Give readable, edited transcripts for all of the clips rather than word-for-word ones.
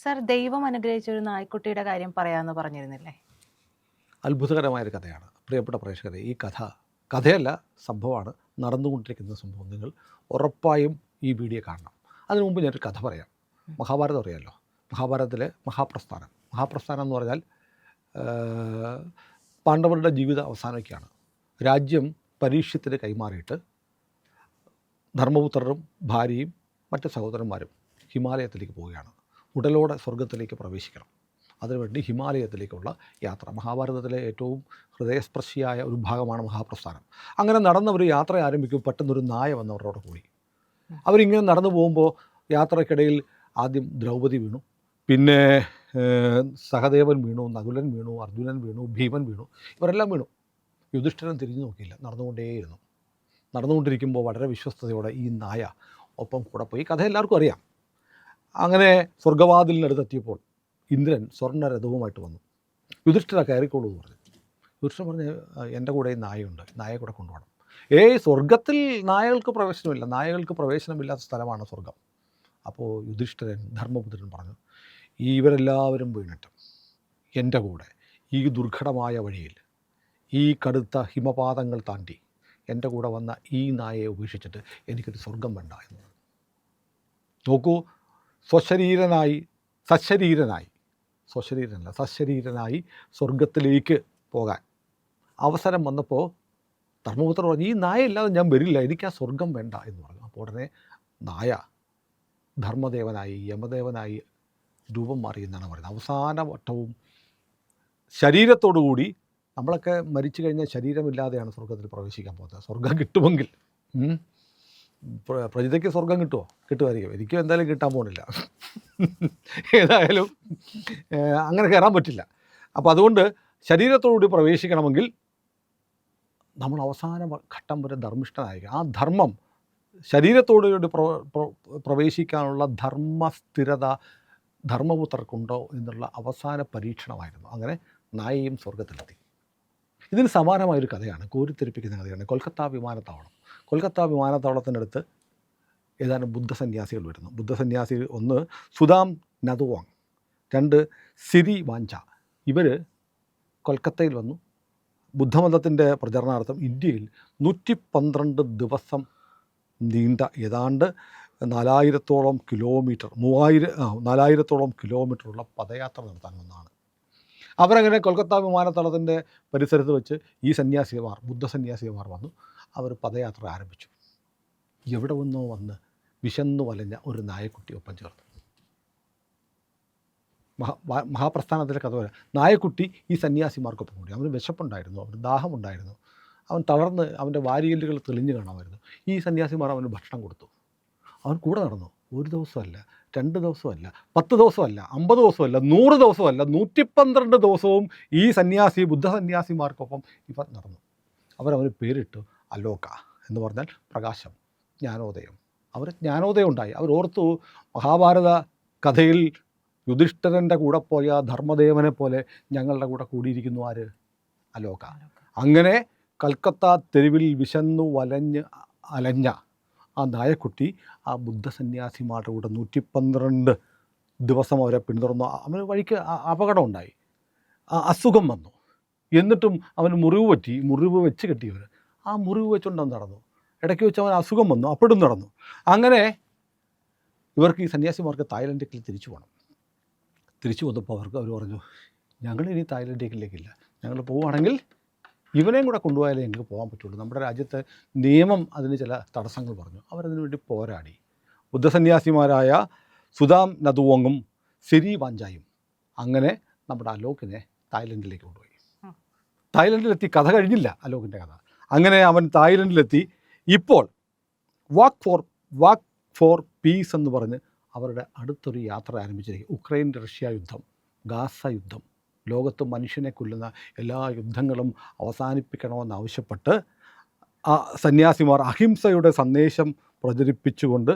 Sir, ദൈവം അനുഗ്രഹിച്ച ഒരു നായ്ക്കുട്ടിയുടെ കാര്യം പറയാമെന്ന് പറഞ്ഞിരുന്നില്ലേ? അത്ഭുതകരമായൊരു കഥയാണ്. പ്രിയപ്പെട്ട പ്രേക്ഷകരെ, ഈ കഥയല്ല, സംഭവമാണ്, നടന്നുകൊണ്ടിരിക്കുന്ന സംഭവം. നിങ്ങൾ ഉറപ്പായും ഈ വീഡിയോ കാണണം. അതിനു മുമ്പ് ഞാനൊരു കഥ പറയാം. മഹാഭാരതം അറിയാമല്ലോ. മഹാഭാരതത്തിലെ മഹാപ്രസ്ഥാനം എന്ന് പറഞ്ഞാൽ പാണ്ഡവരുടെ ജീവിത അവസാനമൊക്കെയാണ്. രാജ്യം പരീക്ഷത്തിന് കൈമാറിയിട്ട് ധർമ്മപുത്രരും ഭാര്യയും മറ്റ് സഹോദരന്മാരും ഹിമാലയത്തിലേക്ക് പോവുകയാണ്. ഉടലോടെ സ്വർഗത്തിലേക്ക് പ്രവേശിക്കണം. അതിനുവേണ്ടി ഹിമാലയത്തിലേക്കുള്ള യാത്ര. മഹാഭാരതത്തിലെ ഏറ്റവും ഹൃദയസ്പർശിയായ ഒരു ഭാഗമാണ് മഹാപ്രസ്ഥാനം. അങ്ങനെ നടന്നവർ യാത്ര ആരംഭിക്കും. പെട്ടെന്നൊരു നായ വന്നവരോട് കൂടി. അവരിങ്ങനെ നടന്നു പോകുമ്പോൾ യാത്രക്കിടയിൽ ആദ്യം ദ്രൗപദി വീണു, പിന്നെ സഹദേവൻ വീണു, നകുലൻ വീണു, അർജുനൻ വീണു, ഭീമൻ വീണു, ഇവരെല്ലാം വീണു. യുധിഷ്ഠിരൻ തിരിഞ്ഞു നോക്കിയില്ല, നടന്നുകൊണ്ടേയിരുന്നു. നടന്നുകൊണ്ടിരിക്കുമ്പോൾ വളരെ വിശ്വസ്തയോടെ ഈ നായ ഒപ്പം കൂടെ പോയി. കഥ എല്ലാവർക്കും അറിയാം. അങ്ങനെ സ്വർഗവാതിലിനടുത്തെത്തിയപ്പോൾ ഇന്ദ്രൻ സ്വർണ്ണരഥവുമായിട്ട് വന്നു. യുധിഷ്ഠിര കയറിക്കോളൂ എന്ന് പറഞ്ഞു. യുധിഷ്ഠിരൻ പറഞ്ഞ്, എൻ്റെ കൂടെ നായയുണ്ട്, നായയെ കൂടെ കൊണ്ടുപോകണം. സ്വർഗത്തിൽ നായകൾക്ക് പ്രവേശനമില്ല, നായകൾക്ക് പ്രവേശനമില്ലാത്ത സ്ഥലമാണ് സ്വർഗം. അപ്പോൾ യുധിഷ്ഠിരൻ ധർമ്മപുത്രൻ പറഞ്ഞു, ഇവരെല്ലാവരും വീണിട്ട് എൻ്റെ കൂടെ ഈ ദുർഘടമായ വഴിയിൽ ഈ കടുത്ത ഹിമപാതങ്ങൾ താണ്ടി എൻ്റെ കൂടെ വന്ന ഈ നായയെ ഉപേക്ഷിച്ചിട്ട് എനിക്കൊരു സ്വർഗം വേണ്ട എന്ന്. നോക്കൂ, സശരീരനായി സ്വർഗത്തിലേക്ക് പോകാൻ അവസരം വന്നപ്പോൾ ധർമ്മപുത്രൻ പറഞ്ഞു, ഈ നായ ഇല്ലാതെ ഞാൻ വരില്ല, എനിക്ക് ആ സ്വർഗം വേണ്ട എന്ന് പറഞ്ഞു. അപ്പോൾ ഉടനെ നായ ധർമ്മദേവനായി, യമദേവനായി രൂപം മാറി എന്നാണ് പറയുന്നത്. അവസാന വട്ടവും ശരീരത്തോടുകൂടി, നമ്മളൊക്കെ മരിച്ചു കഴിഞ്ഞാൽ ശരീരമില്ലാതെയാണ് സ്വർഗത്തിൽ പ്രവേശിക്കാൻ പോകുന്നത്. സ്വർഗം കിട്ടുമെങ്കിൽ, പ്രജിതയ്ക്ക് സ്വർഗം കിട്ടുമായിരിക്കും. എനിക്കും എന്തായാലും കിട്ടാൻ പോകുന്നില്ല. ഏതായാലും അങ്ങനെ കയറാൻ പറ്റില്ല. അപ്പോൾ അതുകൊണ്ട് ശരീരത്തോടുകൂടി പ്രവേശിക്കണമെങ്കിൽ നമ്മൾ അവസാന ഘട്ടം വരെ ധർമ്മിഷ്ഠനായിരിക്കും. ആ ധർമ്മം, ശരീരത്തോടുകൂടി പ്രവേശിക്കാനുള്ള ധർമ്മസ്ഥിരത ധർമ്മപുത്രർക്കുണ്ടോ എന്നുള്ള അവസാന പരീക്ഷണമായിരുന്നു. അങ്ങനെ നായയും സ്വർഗത്തിലെത്തി. ഇതിന് സമാനമായൊരു കഥയാണ്, കോരിത്തെരിപ്പിക്കുന്ന കഥയാണ് കൊൽക്കത്ത വിമാനത്താവളത്തിനടുത്ത് ഏതാനും ബുദ്ധസന്യാസികൾ വരുന്നു. ബുദ്ധസന്യാസികൾ, ഒന്ന് സുദാം നതുവാങ്, രണ്ട് സിരി വാഞ്ച. ഇവർ കൊൽക്കത്തയിൽ വന്നു ബുദ്ധമതത്തിൻ്റെ പ്രചരണാർത്ഥം ഇന്ത്യയിൽ 112 ദിവസം നീണ്ട ഏതാണ്ട് 4000-ഓളം കിലോമീറ്ററുള്ള പദയാത്ര നടത്താൻ വന്നതാണ്. അവരങ്ങനെ കൊൽക്കത്ത വിമാനത്താവളത്തിൻ്റെ പരിസരത്ത് വെച്ച് ഈ ബുദ്ധസന്യാസിമാർ വന്നു. അവർ പദയാത്ര ആരംഭിച്ചു. എവിടെ നിന്നോ വന്ന് വിശന്നു വലഞ്ഞ ഒരു നായക്കുട്ടി ഒപ്പം ചേർന്നു. മഹാപ്രസ്ഥാനത്തിലെ കഥ പോലെ നായക്കുട്ടി ഈ സന്യാസിമാർക്കൊപ്പം കൂടി. അവന് വിശപ്പുണ്ടായിരുന്നു, അവന് ദാഹമുണ്ടായിരുന്നു, അവൻ തളർന്ന് അവൻ്റെ വാരിയല്ലുകൾ തെളിഞ്ഞു കാണാമായിരുന്നു. ഈ സന്യാസിമാർ അവന് ഭക്ഷണം കൊടുത്തു. അവൻ കൂടെ നടന്നു. 1 ദിവസമല്ല, 2 ദിവസമല്ല, 10 ദിവസമല്ല, 50 ദിവസമല്ല, 100 ദിവസമല്ല, 112 ദിവസവും ഈ ബുദ്ധസന്യാസിമാർക്കൊപ്പം ഇവർ നടന്നു. അവരവന് പേരിട്ടു അലോക എന്ന് പറഞ്ഞാൽ പ്രകാശം, ജ്ഞാനോദയം. ജ്ഞാനോദയം ഉണ്ടായി. ഓർത്തു, മഹാഭാരത കഥയിൽ യുധിഷ്ഠിരൻ്റെ കൂടെ പോയ ധർമ്മദേവനെ പോലെ ഞങ്ങളുടെ കൂടെ കൂടിയിരിക്കുന്നു ആര്? അലോക. അങ്ങനെ കൽക്കത്ത തെരുവിൽ വിശന്നു വലഞ്ഞ് അലഞ്ഞ ആ നായക്കുട്ടി ആ ബുദ്ധസന്യാസിമാരുടെ കൂടെ 112 ദിവസം അവരെ പിന്തുടർന്നു. അവന് വഴിക്ക് അപകടം ഉണ്ടായി, അസുഖം വന്നു. എന്നിട്ടും അവന് മുറിവ് വെച്ച് കെട്ടിയവർ ആ മുറിവ് വെച്ചുകൊണ്ടവൻ നടന്നു. ഇടയ്ക്ക് വെച്ച് അവൻ അസുഖം വന്നു, അപ്പോഴും നടന്നു. അങ്ങനെ ഇവർക്ക്, ഈ സന്യാസിമാർക്ക് തായ്ലൻഡിലേക്ക് തിരിച്ചു വന്നപ്പോൾ അവർ പറഞ്ഞു, ഞങ്ങളിനി തായ്ലൻഡിലേക്കില്ല, ഞങ്ങൾ പോവുകയാണെങ്കിൽ ഇവനെയും കൂടെ കൊണ്ടുപോയാലേ ഞങ്ങൾക്ക് പോകാൻ പറ്റുള്ളൂ. നമ്മുടെ രാജ്യത്തെ നിയമം അതിന് ചില തടസ്സങ്ങൾ പറഞ്ഞു. അവരതിനു വേണ്ടി പോരാടി. ബുദ്ധസന്യാസിമാരായ സുദാം നതുവോങ്ങും സിരി വാഞ്ചായും അങ്ങനെ നമ്മുടെ അലോകിനെ തായ്ലൻഡിലേക്ക് കൊണ്ടുപോയി. തായ്ലൻഡിലെത്തി. കഥ കഴിഞ്ഞില്ല, അലോകിൻ്റെ കഥ. അങ്ങനെ അവൻ തായ്ലൻഡിലെത്തി. ഇപ്പോൾ വാക്ക് ഫോർ പീസ് എന്ന് പറഞ്ഞ് അവരുടെ അടുത്തൊരു യാത്ര ആരംഭിച്ചിരിക്കും. ഉക്രൈൻ-റഷ്യ യുദ്ധം, ഗാസ യുദ്ധം, ലോകത്ത് മനുഷ്യനെ കൊല്ലുന്ന എല്ലാ യുദ്ധങ്ങളും അവസാനിപ്പിക്കണമെന്നാവശ്യപ്പെട്ട് ആ സന്യാസിമാർ അഹിംസയുടെ സന്ദേശം പ്രചരിപ്പിച്ചുകൊണ്ട്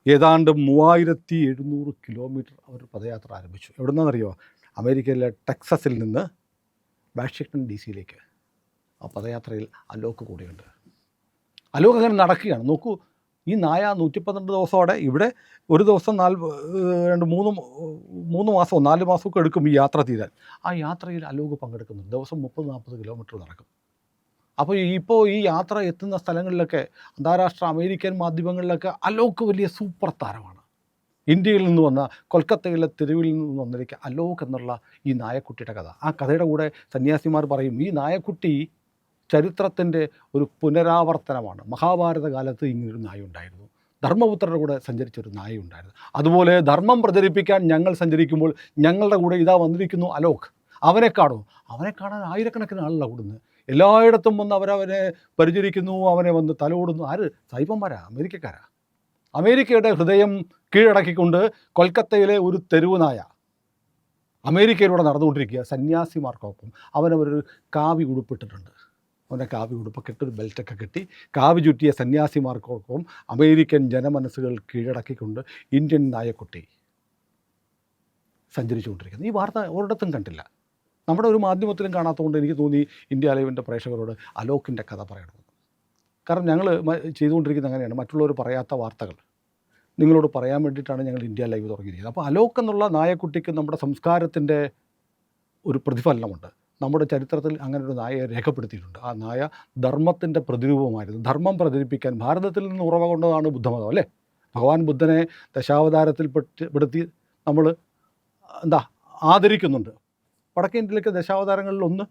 ഏതാണ്ട് 3700 കിലോമീറ്റർ അവർ പദയാത്ര ആരംഭിച്ചു. എവിടെ നിന്നറിയോ? അമേരിക്കയിലെ ടെക്സസിൽ നിന്ന് വാഷിങ്ടൺ DC ആ പദയാത്രയിൽ അലോക് കൂടെയുണ്ട്. അലോക് അങ്ങനെ നടക്കുകയാണ്. നോക്കൂ, ഈ നായ 112 ദിവസത്തോടെ ഇവിടെ ഒരു ദിവസം 3 മാസമോ 4 മാസമൊക്കെ എടുക്കും ഈ യാത്ര തീരാൻ. ആ യാത്രയിൽ അലോക് പങ്കെടുക്കുന്നുണ്ട്. ദിവസം 30-40 കിലോമീറ്റർ നടക്കും. അപ്പോൾ ഇപ്പോൾ ഈ യാത്ര എത്തുന്ന സ്ഥലങ്ങളിലൊക്കെ അന്താരാഷ്ട്ര അമേരിക്കൻ മാധ്യമങ്ങളിലൊക്കെ അലോക് വലിയ സൂപ്പർ താരമാണ്. ഇന്ത്യയിൽ നിന്ന് വന്ന കൊൽക്കത്തയിലെ തെരുവിൽ നിന്ന് വന്നിരിക്കുക അലോക് എന്നുള്ള ഈ നായക്കുട്ടിയുടെ കഥ. ആ കഥയുടെ കൂടെ സന്യാസിമാർ പറയും ഈ നായക്കുട്ടി ചരിത്രത്തിൻ്റെ ഒരു പുനരാവർത്തനമാണ്. മഹാഭാരത കാലത്ത് ഇങ്ങനൊരു നായ ഉണ്ടായിരുന്നു, ധർമ്മപുത്രരുടെ കൂടെ സഞ്ചരിച്ചൊരു നായ ഉണ്ടായിരുന്നു. അതുപോലെ ധർമ്മം പ്രചരിപ്പിക്കാൻ ഞങ്ങൾ സഞ്ചരിക്കുമ്പോൾ ഞങ്ങളുടെ കൂടെ ഇതാ വന്നിരിക്കുന്നു അലോക്. അവനെ കാണാൻ ആയിരക്കണക്കിന് ആളുകളാണ് കൂടുന്നത്. എല്ലായിടത്തും വന്ന് അവരവനെ പരിചരിക്കുന്നു, അവനെ വന്ന് തലോടുന്നു. ആര്? സൈബന്മാരാ, അമേരിക്കക്കാരാ. അമേരിക്കയുടെ ഹൃദയം കീഴടക്കിക്കൊണ്ട് കൊൽക്കത്തയിലെ ഒരു തെരുവ് നായ അമേരിക്കയിലൂടെ നടന്നുകൊണ്ടിരിക്കുക. സന്യാസിമാർക്കൊപ്പം അവനവരൊരു കാവി ഉടുപ്പിട്ടിട്ടുണ്ട്. അവനെ കാവി ഉടുപ്പൊക്കെ ഇട്ടൊരു ബെൽറ്റൊക്കെ കെട്ടി കാവി ചുറ്റിയ സന്യാസിമാർക്കൊപ്പം അമേരിക്കൻ ജനമനസ്സുകൾ കീഴടക്കിക്കൊണ്ട് ഇന്ത്യൻ നായക്കുട്ടി സഞ്ചരിച്ചുകൊണ്ടിരിക്കുന്നത്. ഈ വാർത്ത ഒരിടത്തും കണ്ടില്ല, നമ്മുടെ ഒരു മാധ്യമത്തിലും കാണാത്തതുകൊണ്ട് എനിക്ക് തോന്നി ഇന്ത്യ ലൈവിൻ്റെ പ്രേക്ഷകരോട് അലോക്കിൻ്റെ കഥ പറയണമെന്ന്. കാരണം ഞങ്ങൾ ചെയ്തുകൊണ്ടിരിക്കുന്നത് അങ്ങനെയാണ്, മറ്റുള്ളവർ പറയാത്ത വാർത്തകൾ നിങ്ങളോട് പറയാൻ വേണ്ടിയിട്ടാണ് ഞങ്ങൾ ഇന്ത്യ ലൈവ് തുടങ്ങിയിരിക്കുന്നത്. അപ്പോൾ അലോക് എന്നുള്ള നായക്കുട്ടിക്ക് നമ്മുടെ സംസ്കാരത്തിൻ്റെ ഒരു പ്രതിഫലനമുണ്ട്. നമ്മുടെ ചരിത്രത്തിൽ അങ്ങനെ ഒരു നായയെ രേഖപ്പെടുത്തിയിട്ടുണ്ട്. ആ നായ ധർമ്മത്തിൻ്റെ പ്രതിരൂപമായിരുന്നു. ധർമ്മം പ്രചരിപ്പിക്കാൻ ഭാരതത്തിൽ നിന്ന് ഉറവ കൊണ്ടതാണ് ബുദ്ധമതം അല്ലേ. ഭഗവാൻ ബുദ്ധനെ ദശാവതാരത്തിൽ പെടുത്തി നമ്മൾ ആദരിക്കുന്നുണ്ട്. വടക്കേ ഇന്ത്യയിലേക്ക് ദശാവതാരങ്ങളിൽ ഒന്ന്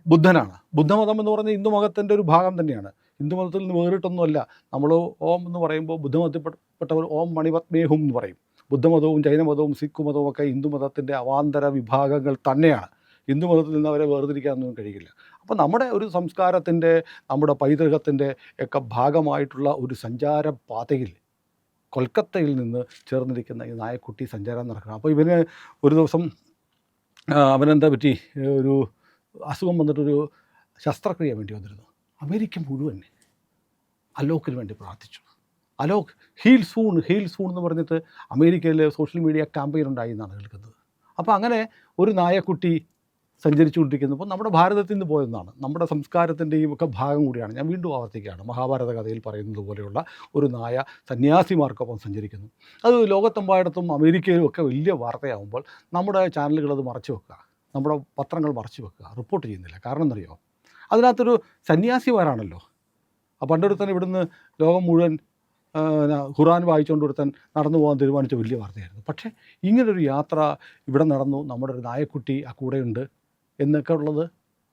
ബുദ്ധനാണ്. ബുദ്ധമതം എന്ന് പറഞ്ഞാൽ ഹിന്ദുമതത്തിൻ്റെ ഒരു ഭാഗം തന്നെയാണ്. ഹിന്ദുമതത്തിൽ നിന്ന് വേറിട്ടൊന്നുമല്ല. നമ്മൾ ഓം എന്ന് പറയുമ്പോൾ ബുദ്ധമതത്തിൽപ്പെട്ടവർ ഓം മണിപത്മേഹും എന്ന് പറയും. ബുദ്ധമതവും ജൈനമതവും സിഖ് മതവും ഒക്കെ ഹിന്ദുമതത്തിൻ്റെ അവാന്തര വിഭാഗങ്ങൾ തന്നെയാണ്. ഹിന്ദുമതത്തിൽ നിന്ന് അവരെ വേർതിരിക്കാനൊന്നും കഴിയില്ല. അപ്പോൾ നമ്മുടെ ഒരു സംസ്കാരത്തിൻ്റെ, നമ്മുടെ പൈതൃകത്തിൻ്റെ ഒക്കെ ഭാഗമായിട്ടുള്ള ഒരു സഞ്ചാരപാതയിൽ കൊൽക്കത്തയിൽ നിന്ന് ചേർന്നിരിക്കുന്ന ഈ നായക്കുട്ടി സഞ്ചാരം നടക്കണം. അപ്പോൾ ഇവന് ഒരു ദിവസം അവനെന്താ പറ്റി, ഒരു അസുഖം വന്നിട്ടൊരു ശസ്ത്രക്രിയ വേണ്ടി വന്നിരുന്നു. അമേരിക്ക മുഴുവൻ അലോക്കിന് വേണ്ടി പ്രാർത്ഥിച്ചു. അലോക് ഹീൽ സൂൺ എന്ന് പറഞ്ഞിട്ട് അമേരിക്കയിൽ സോഷ്യൽ മീഡിയ ക്യാമ്പയിൻ ഉണ്ടായി എന്നാണ് കേൾക്കുന്നത്. അപ്പോൾ അങ്ങനെ ഒരു നായക്കുട്ടി സഞ്ചരിച്ചുകൊണ്ടിരിക്കുന്നത് നമ്മുടെ ഭാരതത്തിൽ നിന്ന് പോയെന്നാണ്, നമ്മുടെ സംസ്കാരത്തിൻ്റെയും ഒക്കെ ഭാഗം കൂടിയാണ്. ഞാൻ വീണ്ടും ആവർത്തിക്കുകയാണ്, മഹാഭാരത കഥയിൽ പറയുന്നത് പോലെയുള്ള ഒരു നായ സന്യാസിമാർക്കൊപ്പം സഞ്ചരിക്കുന്നു. അത് ലോകത്തെമ്പായിടത്തും അമേരിക്കയിലും ഒക്കെ വലിയ വാർത്തയാകുമ്പോൾ നമ്മുടെ ചാനലുകൾ അത് മറച്ചു വെക്കുക, നമ്മുടെ പത്രങ്ങൾ മറച്ചു വെക്കുക, റിപ്പോർട്ട് ചെയ്യുന്നില്ല. കാരണം എന്നറിയോ, അതിനകത്തൊരു സന്യാസിമാരാണല്ലോ. പണ്ടൊരുത്തൻ ഇവിടുന്ന് ലോകം മുഴുവൻ ഖുർആൻ വായിച്ചുകൊണ്ട് ഒരുത്തൻ നടന്നു പോകാൻ തീരുമാനിച്ച വലിയ വാർത്തയായിരുന്നു. പക്ഷേ ഇങ്ങനൊരു യാത്ര ഇവിടെ നടന്നു, നമ്മുടെ ഒരു നായക്കുട്ടി ആ കൂടെയുണ്ട് എന്നൊക്കെ ഉള്ളത്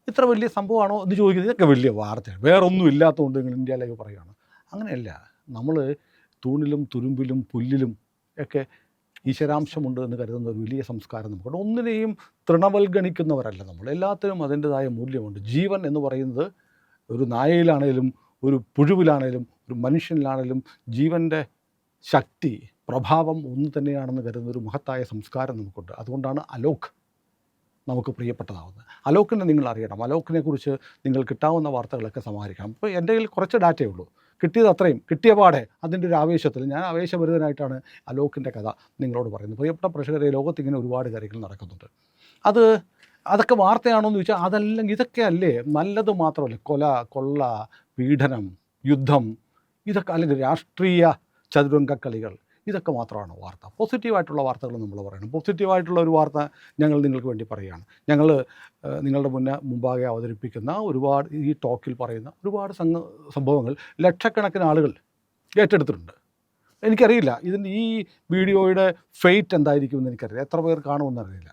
ഇത്ര വലിയ സംഭവമാണോ എന്ന് ചോദിക്കുന്നത്. ഇതൊക്കെ വലിയ വാർത്തയാണ്, വേറൊന്നും ഇല്ലാത്തതുകൊണ്ട് നിങ്ങൾ ഇന്ത്യ ലൈവ് പറയുകയാണ്. അങ്ങനെയല്ല, നമ്മൾ തൂണിലും തുരുമ്പിലും പുല്ലിലും ഒക്കെ ഈശ്വരാംശമുണ്ട് എന്ന് കരുതുന്ന ഒരു വലിയ സംസ്കാരം നമുക്കുണ്ട്. ഒന്നിനെയും തൃണവൽഗണിക്കുന്നവരല്ല നമ്മൾ. എല്ലാത്തിനും അതിൻ്റെതായ മൂല്യമുണ്ട്. ജീവൻ എന്ന് പറയുന്നത് ഒരു നായയിലാണേലും ഒരു പുഴുവിലാണേലും ഒരു മനുഷ്യനിലാണേലും ജീവൻ്റെ ശക്തി, പ്രഭാവം ഒന്ന് തന്നെയാണെന്ന് കരുതുന്ന ഒരു മഹത്തായ സംസ്കാരം നമുക്കുണ്ട്. അതുകൊണ്ടാണ് അലോക് നമുക്ക് പ്രിയപ്പെട്ടതാവുന്നത്. അലോക്കിനെ നിങ്ങൾ അറിയണം. അലോക്കിനെക്കുറിച്ച് നിങ്ങൾ കിട്ടാവുന്ന വാർത്തകളൊക്കെ സമാഹരിക്കണം. ഇപ്പോൾ എൻ്റെ കയ്യിൽ കുറച്ച് ഡാറ്റയേ ഉള്ളൂ, കിട്ടിയത് അത്രയും. കിട്ടിയ പാടെ അതിൻ്റെ ഒരു ആവേശത്തിൽ ഞാൻ ആവേശഭരിതനായിട്ടാണ് അലോക്കിൻ്റെ കഥ നിങ്ങളോട് പറയുന്നത്. പ്രിയപ്പെട്ട പ്രേക്ഷകരെ, ലോകത്ത് ഇങ്ങനെ ഒരുപാട് കാര്യങ്ങൾ നടക്കുന്നുണ്ട്. അതൊക്കെ വാർത്തയാണോ എന്ന് ചോദിച്ചാൽ അതല്ലെങ്കിൽ ഇതൊക്കെ അല്ലേ നല്ലത് മാത്രമല്ലേ. കൊല, കൊള്ള, പീഡനം, യുദ്ധം, ഇതൊക്കെ അല്ലെങ്കിൽ രാഷ്ട്രീയ ചതുരംഗക്കളികൾ, ഇതൊക്കെ മാത്രമാണ് വാർത്ത. പോസിറ്റീവായിട്ടുള്ള വാർത്തകൾ നമ്മൾ പറയണം. പോസിറ്റീവായിട്ടുള്ള ഒരു വാർത്ത ഞങ്ങൾ നിങ്ങൾക്ക് വേണ്ടി പറയുകയാണ്. ഞങ്ങൾ നിങ്ങളുടെ മുമ്പാകെ അവതരിപ്പിക്കുന്ന ഒരുപാട്, ഈ ടോക്കിൽ പറയുന്ന ഒരുപാട് സംഭവങ്ങൾ ലക്ഷക്കണക്കിന് ആളുകൾ ഏറ്റെടുത്തിട്ടുണ്ട്. എനിക്കറിയില്ല ഈ വീഡിയോയുടെ ഫെയ്റ്റ് എന്തായിരിക്കുമെന്ന് എനിക്കറിയില്ല, എത്ര പേർ കാണുമെന്ന് അറിയില്ല.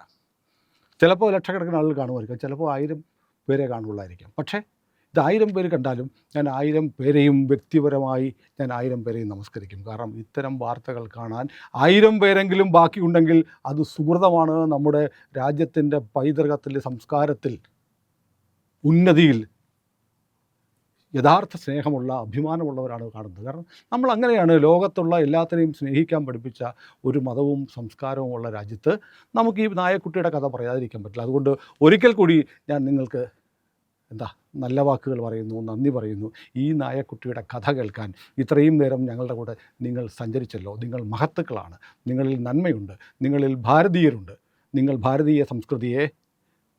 ചിലപ്പോൾ ലക്ഷക്കണക്കിന് ആളുകൾ കാണുമായിരിക്കും, ചിലപ്പോൾ 1000 പേരെ കാണുകയുള്ളായിരിക്കും. പക്ഷേ ഇത് 1000 പേര് കണ്ടാലും ഞാൻ 1000 പേരെയും വ്യക്തിപരമായി ഞാൻ 1000 പേരെയും നമസ്കരിക്കും. കാരണം ഇത്തരം വാർത്തകൾ കാണാൻ 1000 പേരെങ്കിലും ബാക്കിയുണ്ടെങ്കിൽ അത് സുഹൃതമാണ്. നമ്മുടെ രാജ്യത്തിൻ്റെ പൈതൃകത്തിൽ, സംസ്കാരത്തിൽ, ഉന്നതിയിൽ യഥാർത്ഥ സ്നേഹമുള്ള, അഭിമാനമുള്ളവരാണ് കാണുന്നത്. കാരണം നമ്മൾ അങ്ങനെയാണ് ലോകത്തുള്ള എല്ലാത്തിനെയും സ്നേഹിക്കാൻ പഠിപ്പിച്ച ഒരു മതവും സംസ്കാരവും ഉള്ള രാജ്യത്ത് നമുക്ക് ഈ നായക്കുട്ടിയുടെ കഥ പറയാതിരിക്കാൻ പറ്റില്ല. അതുകൊണ്ട് ഒരിക്കൽ കൂടി ഞാൻ നിങ്ങൾക്ക് നല്ല വാക്കുകൾ പറയുന്നു, നന്ദി പറയുന്നു. ഈ നായക്കുട്ടിയുടെ കഥ കേൾക്കാൻ ഇത്രയും നേരം ഞങ്ങളുടെ കൂടെ നിങ്ങൾ സഞ്ചരിച്ചല്ലോ. നിങ്ങൾ മഹത്തുക്കളാണ്, നിങ്ങളിൽ നന്മയുണ്ട്, നിങ്ങളിൽ ഭാരതീയരുണ്ട്. നിങ്ങൾ ഭാരതീയ സംസ്കൃതിയെ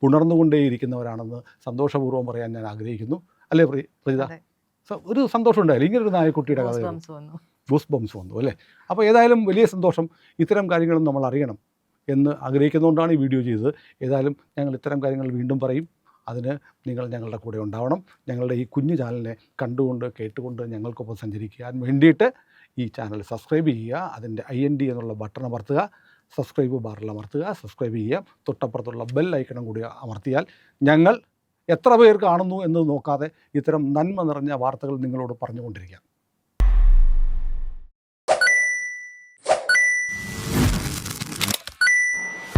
പുണർന്നുകൊണ്ടേയിരിക്കുന്നവരാണെന്ന് സന്തോഷപൂർവ്വം പറയാൻ ഞാൻ ആഗ്രഹിക്കുന്നു. അല്ലേ പ്രജിത? ഒരു സന്തോഷം ഉണ്ടായില്ല ഇങ്ങനൊരു നായക്കുട്ടിയുടെ കഥ Goosebumps വന്നു. ഗൂസ് ബംസ് വന്നു അല്ലേ. അപ്പോൾ ഏതായാലും വലിയ സന്തോഷം. ഇത്തരം കാര്യങ്ങളും നമ്മൾ അറിയണം എന്ന് ആഗ്രഹിക്കുന്നതുകൊണ്ടാണ് ഈ വീഡിയോ ചെയ്തത്. ഏതായാലും ഞങ്ങൾ ഇത്തരം കാര്യങ്ങൾ വീണ്ടും പറയും. അതിന് നിങ്ങൾ ഞങ്ങളുടെ കൂടെ ഉണ്ടാവണം. ഞങ്ങളുടെ ഈ കുഞ്ഞു ചാനലിനെ കണ്ടുകൊണ്ട് കേട്ടുകൊണ്ട് ഞങ്ങൾക്കൊപ്പം സഞ്ചരിക്കാൻ വേണ്ടിയിട്ട് ഈ ചാനൽ സബ്സ്ക്രൈബ് ചെയ്യുക. അതിൻ്റെ IND എന്നുള്ള ബട്ടൺ അമർത്തുക. സബ്സ്ക്രൈബ് ബാറിൽ അമർത്തുക. സബ്സ്ക്രൈബ് ചെയ്യുക. തൊട്ടപ്പുറത്തുള്ള ബെൽ ഐക്കണും കൂടി അമർത്തിയാൽ ഞങ്ങൾ എത്ര പേർ കാണുന്നു എന്ന് നോക്കാതെ ഇത്തരം നന്മ നിറഞ്ഞ വാർത്തകൾ നിങ്ങളോട് പറഞ്ഞുകൊണ്ടിരിക്കാം.